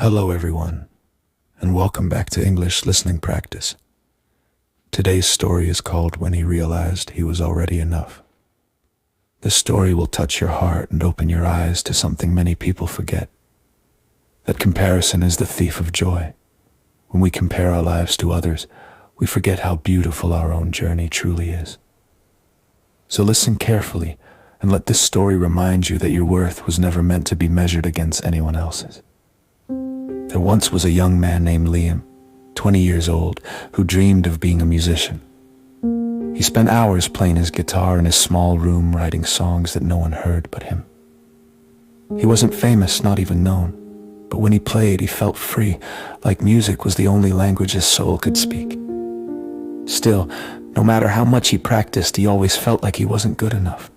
Hello everyone, and welcome back to English listening practice. Today's story is called When He Realized He Was Already Enough. This story will touch your heart and open your eyes to something many people forget. That comparison is the thief of joy. When we compare our lives to others, we forget how beautiful our own journey truly is. So listen carefully and let this story remind you that your worth was never meant to be measured against anyone else's. There once was a young man named Liam, 20 years old, who dreamed of being a musician. He spent hours playing his guitar in his small room, writing songs that no one heard but him. He wasn't famous, not even known, but when he played, he felt free, like music was the only language his soul could speak. Still, no matter how much he practiced, he always felt like he wasn't good enough.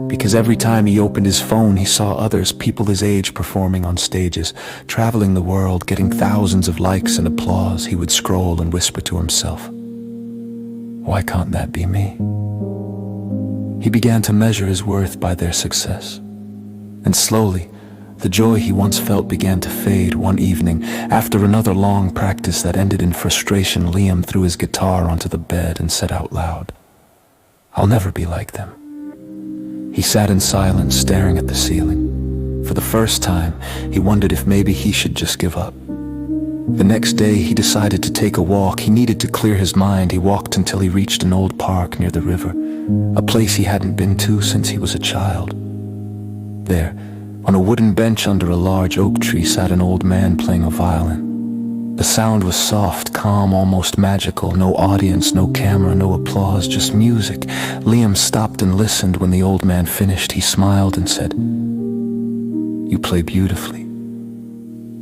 Because every time he opened his phone, he saw others, people his age, performing on stages, traveling the world, getting thousands of likes and applause. He would scroll and whisper to himself, "Why can't that be me?" He began to measure his worth by their success. And slowly, the joy he once felt began to fade. One evening, after another long practice that ended in frustration, Liam threw his guitar onto the bed and said out loud, "I'll never be like them." He sat in silence, staring at the ceiling. For the first time, he wondered if maybe he should just give up. The next day, he decided to take a walk. He needed to clear his mind. He walked until he reached an old park near the river, a place he hadn't been to since he was a child. There, on a wooden bench under a large oak tree, sat an old man playing a violin. The sound was soft, calm, almost magical. No audience, no camera, no applause, just music. Liam stopped and listened. When the old man finished, he smiled and said, "You play beautifully."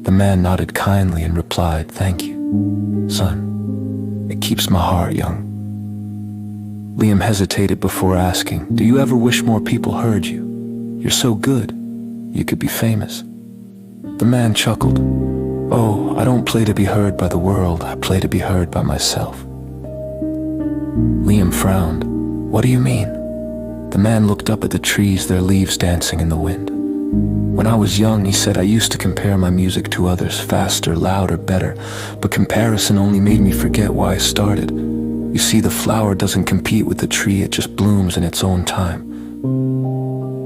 The man nodded kindly and replied, "Thank you, son. It keeps my heart young." Liam hesitated before asking, "Do you ever wish more people heard you? You're so good. You could be famous." The man chuckled. "Oh, I don't play to be heard by the world. I play to be heard by myself." Liam frowned. "What do you mean?" The man looked up at the trees, their leaves dancing in the wind. "When I was young," he said, "I used to compare my music to others, faster, louder, better. But comparison only made me forget why I started. You see, the flower doesn't compete with the tree, it just blooms in its own time."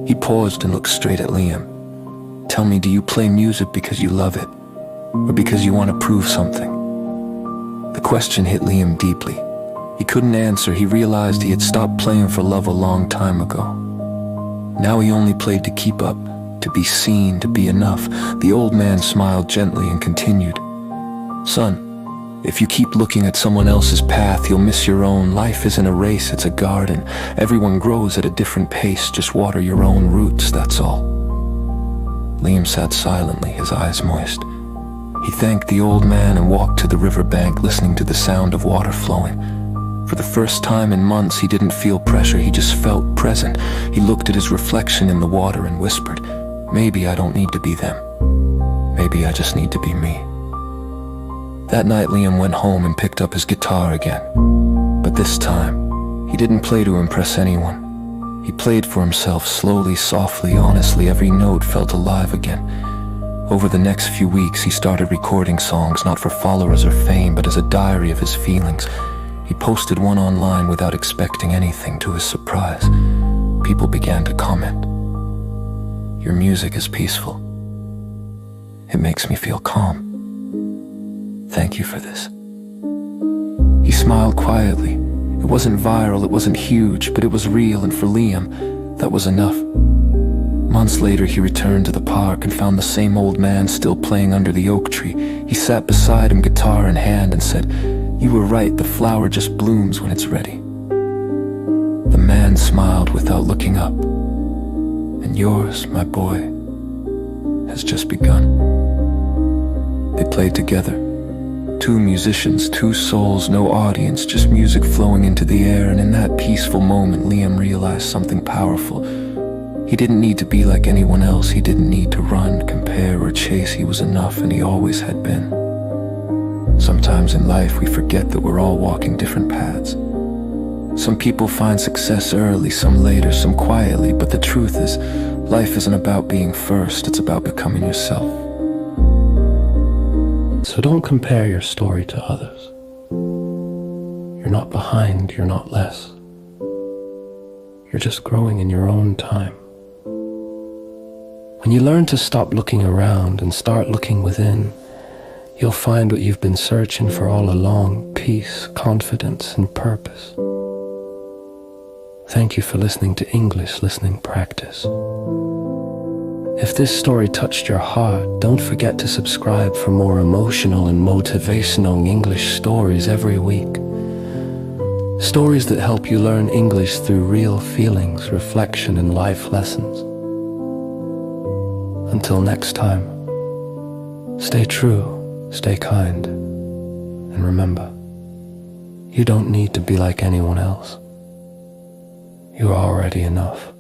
He paused and looked straight at Liam. "Tell me, do you play music because you love it? Or because you want to prove something?" The question hit Liam deeply. He couldn't answer. He realized he had stopped playing for love a long time ago. Now he only played to keep up, to be seen, to be enough. The old man smiled gently and continued, "Son, if you keep looking at someone else's path, you'll miss your own. Life isn't a race, it's a garden. Everyone grows at a different pace. Just water your own roots, that's all." Liam sat silently, his eyes moist. He thanked the old man and walked to the riverbank, listening to the sound of water flowing. For the first time in months, he didn't feel pressure, he just felt present. He looked at his reflection in the water and whispered, "Maybe I don't need to be them. Maybe I just need to be me." That night, Liam went home and picked up his guitar again. But this time, he didn't play to impress anyone. He played for himself, slowly, softly, honestly. Every note felt alive again. Over the next few weeks, he started recording songs, not for followers or fame, but as a diary of his feelings. He posted one online without expecting anything. To his surprise, people began to comment, "Your music is peaceful. It makes me feel calm. Thank you for this." He smiled quietly. It wasn't viral, it wasn't huge, but it was real, and for Liam, that was enough. Months later, he returned to the park and found the same old man still playing under the oak tree. He sat beside him, guitar in hand, and said, "You were right, the flower just blooms when it's ready." The man smiled without looking up. "And yours, my boy, has just begun." They played together. Two musicians, two souls, no audience, just music flowing into the air, and in that peaceful moment, Liam realized something powerful. He didn't need to be like anyone else. He didn't need to run, compare, or chase. He was enough, and he always had been. Sometimes in life, we forget that we're all walking different paths. Some people find success early, some later, some quietly, but the truth is, life isn't about being first, it's about becoming yourself. So don't compare your story to others. You're not behind, you're not less. You're just growing in your own time. When you learn to stop looking around and start looking within, you'll find what you've been searching for all along: peace, confidence, and purpose. Thank you for listening to English Listening Practice. If this story touched your heart, don't forget to subscribe for more emotional and motivational English stories every week. Stories that help you learn English through real feelings, reflection, and life lessons. Until next time, stay true, stay kind, and remember, you don't need to be like anyone else. You're already enough.